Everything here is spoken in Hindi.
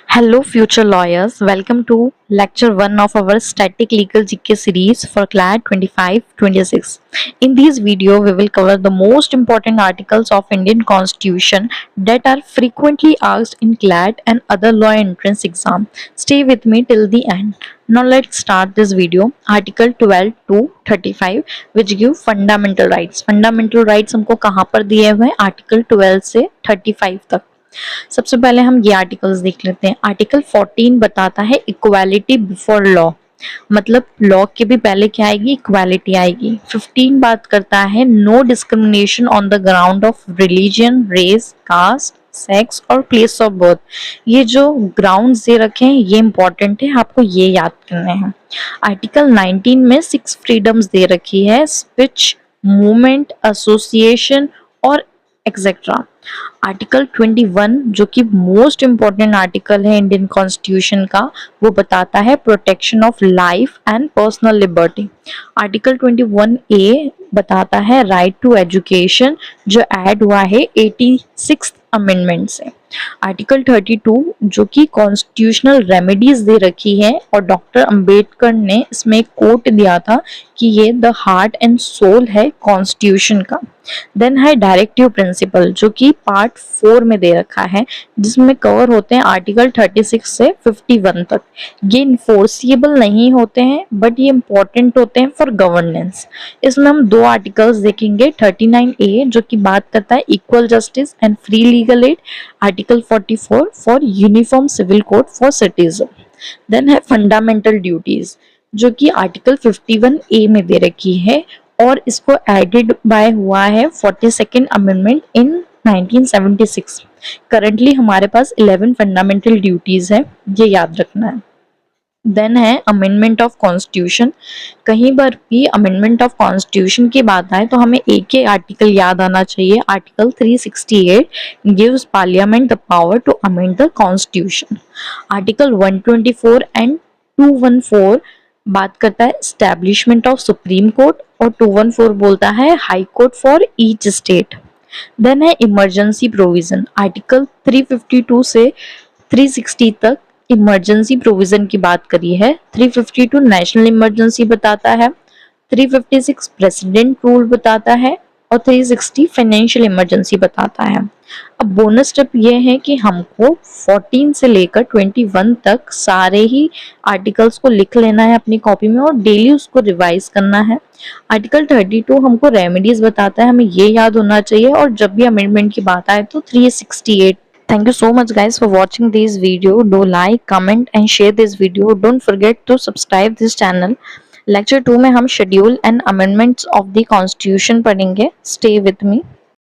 Hello, future lawyers. Welcome to lecture 1 of our static legal GK series for CLAT 25-26. In this video, we will cover the most important articles of Indian Constitution that are frequently asked in CLAT and other law entrance exam. Stay with me till the end. Now let's start this video. Article 12 to 35 which give fundamental rights. Fundamental rights हमको कहाँ पर दिए हुए हैं? आर्टिकल 12 से 35 तक। सबसे पहले हम ये आर्टिकल्स देख लेते हैं। आर्टिकल 14 बताता है इक्वालिटी बिफोर लॉ, मतलब लॉ के भी पहले क्या आएगी? इक्वालिटी आएगी। 15 बात करता है no discrimination on the ground of religion, race, caste, sex और प्लेस ऑफ बर्थ। ये जो ग्राउंड्स दे रखे हैं ये इंपॉर्टेंट है, आपको ये याद करने हैं। आर्टिकल 19 में 6 फ्रीडम्स दे रखी है, स्पीच, मूवमेंट, एसोसिएशन और एक्सेट्रा। आर्टिकल 21 जो कि मोस्ट इंपॉर्टेंट आर्टिकल है इंडियन कॉन्स्टिट्यूशन का, वो बताता है protection of life and personal liberty. Article 21 ए बताता है राइट टू एजुकेशन, जो ऐड हुआ है 86th अमेंडमेंट से। आर्टिकल 32 जो कि कॉन्स्टिट्यूशनल रेमेडीज दे रखी है, और डॉक्टर अंबेडकर ने इसमें एक कोट दिया था कि ये द हार्ट एंड सोल है कॉन्स्टिट्यूशन का। देन है डायरेक्टिव प्रिंसिपल जो कि पार्ट 4 में दे रखा है, जिसमें कवर होते हैं आर्टिकल 36 से 51 तक। ये इन्फोर्सिबल नहीं होते हैं बट ये इंपॉर्टेंट होते हैं फॉर गवर्नेंस। इसमें हम दो आर्टिकल्स देखेंगे। 39A जो कि बात करता है equal justice and free legal aid, article 44 for uniform civil code for citizen. Then है फंडामेंटल ड्यूटीज जो कि आर्टिकल 51A में दे रखी है, और इसको एडेड बाय हुआ है 42nd अमेंडमेंट इन 1976। करंटली हमारे पास 11 फंडामेंटल ड्यूटीज है, ये याद रखना है। देन है अमेंडमेंट ऑफ कॉन्स्टिट्यूशन। कहीं पर भी अमेंडमेंट ऑफ कॉन्स्टिट्यूशन की बात आए तो हमें एक ही आर्टिकल याद आना चाहिए। Article 368 gives parliament the power to amend the constitution. Article 124 and 214 बात करता है एस्टैब्लिशमेंट ऑफ सुप्रीम कोर्ट, और 214 बोलता है high court for each state. Then है इमरजेंसी प्रोविजन। आर्टिकल 352 से 360 तक इमरजेंसी प्रोविजन की बात करी है। 352 नेशनल इमरजेंसी बताता है, 356 प्रेसिडेंट रूल बताता है, और 360 फाइनेंशियल इमरजेंसी बताता है। अब बोनस टिप ये है कि हमको 14 से लेकर 21 तक सारे ही आर्टिकल्स को लिख लेना है अपनी कॉपी में, और डेली उसको रिवाइज करना है। आर्टिकल 32 हमको रेमेडीज बताता है, हमें ये याद होना चाहिए, और जब भी अमेंडमेंट की बात आए तो 368। Thank you so much guys for watching this video. Do like, comment and share this video. Don't forget to subscribe this channel. Lecture 2 में हम schedule and amendments of the constitution पढ़ेंगे. Stay with me.